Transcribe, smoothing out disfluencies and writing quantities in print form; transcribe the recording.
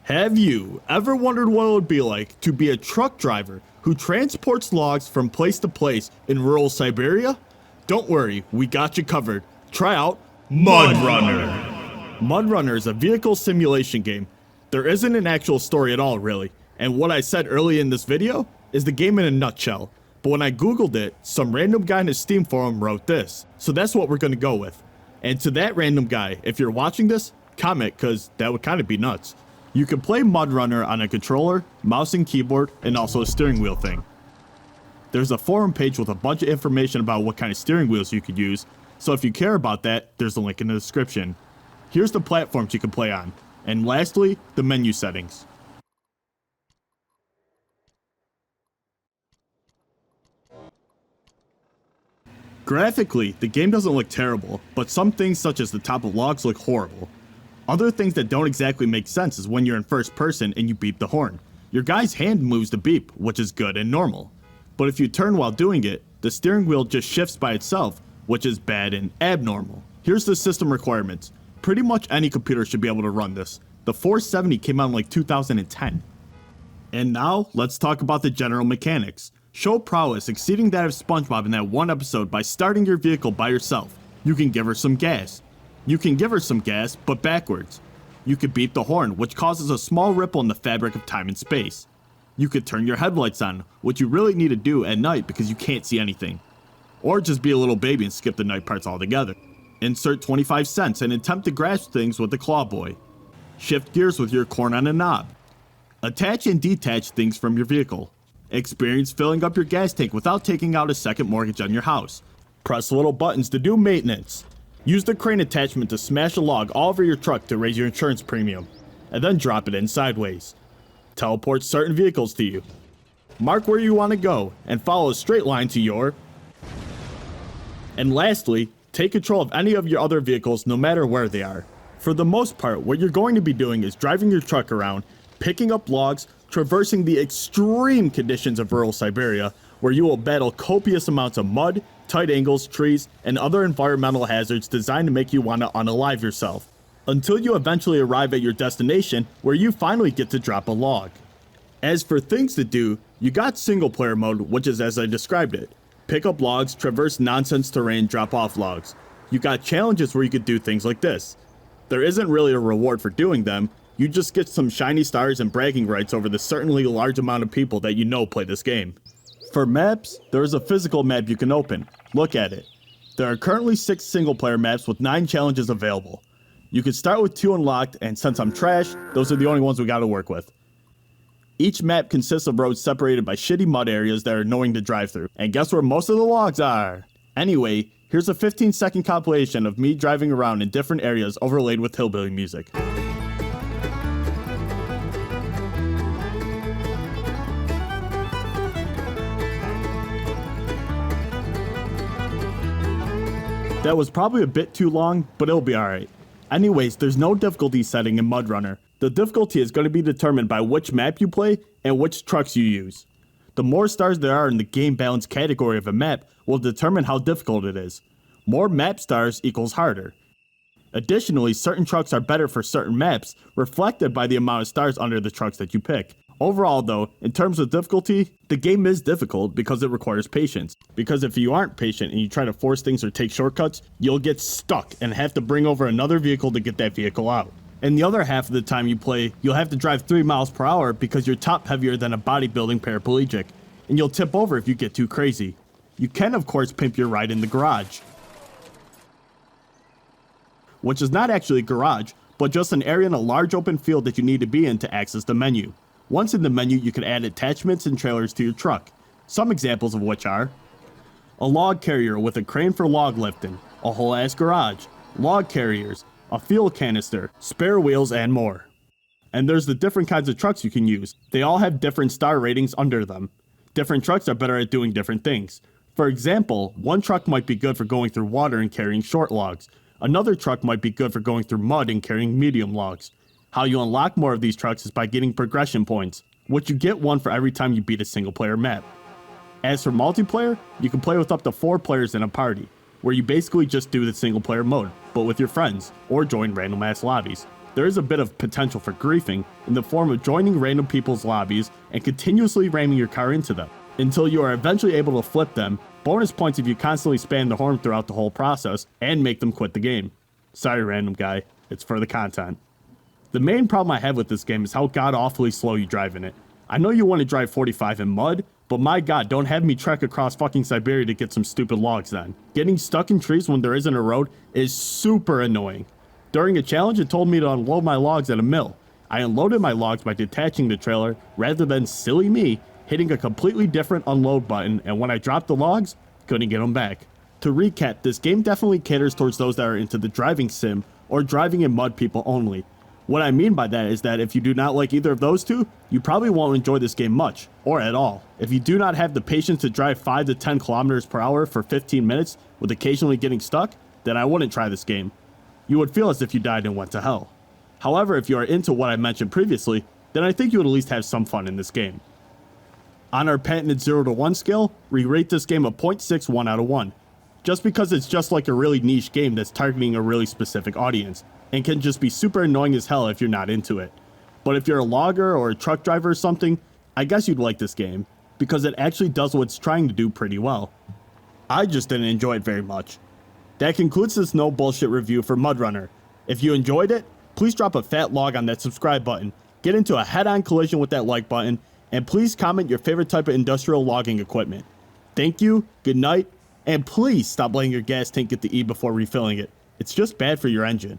Have you ever wondered what it would be like to be a truck driver who transports logs from place to place in rural Siberia? Don't worry, we got you covered. Try out MudRunner. MudRunner is a vehicle simulation game. There isn't an actual story at all, really, and what I said early in this video is the game in a nutshell. But when I googled it, some random guy in his Steam forum wrote this, so that's what we're gonna go with. And to that random guy, if you're watching this, comment, cause that would kinda be nuts. You can play MudRunner on a controller, mouse and keyboard, and also a steering wheel thing. There's a forum page with a bunch of information about what kind of steering wheels you could use, so if you care about that, there's a link in the description. Here's the platforms you can play on, and lastly, the menu settings. Graphically, the game doesn't look terrible, but some things such as the top of logs look horrible. Other things that don't exactly make sense is when you're in first person and you beep the horn. Your guy's hand moves to beep, which is good and normal. But if you turn while doing it, the steering wheel just shifts by itself, which is bad and abnormal. Here's the system requirements. Pretty much any computer should be able to run this. The 470 came out in like 2010. And now, let's talk about the general mechanics. Show prowess exceeding that of SpongeBob in that one episode by starting your vehicle by yourself. You can give her some gas. You can give her some gas, but backwards. You could beep the horn, which causes a small ripple in the fabric of time and space. You could turn your headlights on, which you really need to do at night because you can't see anything. Or just be a little baby and skip the night parts altogether. Insert 25 cents and attempt to grasp things with the claw boy. Shift gears with your corn on a knob. Attach and detach things from your vehicle. Experience filling up your gas tank without taking out a second mortgage on your house. Press little buttons to do maintenance. Use the crane attachment to smash a log all over your truck to raise your insurance premium, and then drop it in sideways. Teleport certain vehicles to you. Mark where you want to go, and follow a straight line to your... And lastly, take control of any of your other vehicles no matter where they are. For the most part, what you're going to be doing is driving your truck around, picking up logs, traversing the extreme conditions of rural Siberia, where you will battle copious amounts of mud, tight angles, trees, and other environmental hazards designed to make you want to unalive yourself, until you eventually arrive at your destination where you finally get to drop a log. As for things to do, you got single player mode, which is as I described it. Pick up logs, traverse nonsense terrain, drop off logs. You got challenges where you could do things like this. There isn't really a reward for doing them, you just get some shiny stars and bragging rights over the certainly large amount of people that you know play this game. For maps, there is a physical map you can open. Look at it. There are currently 6 single player maps with 9 challenges available. You can start with 2 unlocked, and since I'm trash, those are the only ones we gotta work with. Each map consists of roads separated by shitty mud areas that are annoying to drive through, and guess where most of the logs are? Anyway, here's a 15-second compilation of me driving around in different areas overlaid with hillbilly music. That was probably a bit too long, but it'll be alright. Anyways, there's no difficulty setting in MudRunner. The difficulty is going to be determined by which map you play and which trucks you use. The more stars there are in the game balance category of a map will determine how difficult it is. More map stars equals harder. Additionally, certain trucks are better for certain maps, reflected by the amount of stars under the trucks that you pick. Overall though, in terms of difficulty, the game is difficult because it requires patience. Because if you aren't patient and you try to force things or take shortcuts, you'll get stuck and have to bring over another vehicle to get that vehicle out. And the other half of the time you play, you'll have to drive 3 miles per hour because you're top heavier than a bodybuilding paraplegic, and you'll tip over if you get too crazy. You can of course pimp your ride in the garage, which is not actually a garage, but just an area in a large open field that you need to be in to access the menu. Once in the menu, you can add attachments and trailers to your truck. Some examples of which are a log carrier with a crane for log lifting, a whole ass garage, log carriers, a fuel canister, spare wheels, and more. And there's the different kinds of trucks you can use. They all have different star ratings under them. Different trucks are better at doing different things. For example, one truck might be good for going through water and carrying short logs. Another truck might be good for going through mud and carrying medium logs. How you unlock more of these trucks is by getting progression points, which you get 1 for every time you beat a single player map. As for multiplayer, you can play with up to 4 players in a party, where you basically just do the single player mode, but with your friends, or join random ass lobbies. there is a bit of potential for griefing in the form of joining random people's lobbies and continuously ramming your car into them, until you are eventually able to flip them. Bonus points if you constantly spam the horn throughout the whole process and make them quit the game. Sorry, random guy, it's for the content. The main problem I have with this game is how god-awfully slow you drive in it. I know you want to drive 45 in mud, but my god, don't have me trek across fucking Siberia to get some stupid logs then. Getting stuck in trees when there isn't a road is super annoying. During a challenge, it told me to unload my logs at a mill. I unloaded my logs by detaching the trailer, rather than silly me hitting a completely different unload button, and when I dropped the logs, couldn't get them back. To recap, this game definitely caters towards those that are into the driving sim, or driving in mud people only. What I mean by that is that if you do not like either of those two, you probably won't enjoy this game much, or at all. If you do not have the patience to drive 5 to 10 kilometers per hour for 15 minutes with occasionally getting stuck, then I wouldn't try this game. You would feel as if you died and went to hell. However, if you are into what I mentioned previously, then I think you would at least have some fun in this game. On our patented 0 to 1 scale, we rate this game a 0.61 out of 1. Just because it's just like a really niche game that's targeting a really specific audience, and can just be super annoying as hell if you're not into it. But if you're a logger or a truck driver or something, I guess you'd like this game, because it actually does what it's trying to do pretty well. I just didn't enjoy it very much. That concludes this no bullshit review for MudRunner. If you enjoyed it, please drop a fat log on that subscribe button, get into a head-on collision with that like button, and please comment your favorite type of industrial logging equipment. Thank you, good night, and please stop letting your gas tank get the E before refilling it. It's just bad for your engine.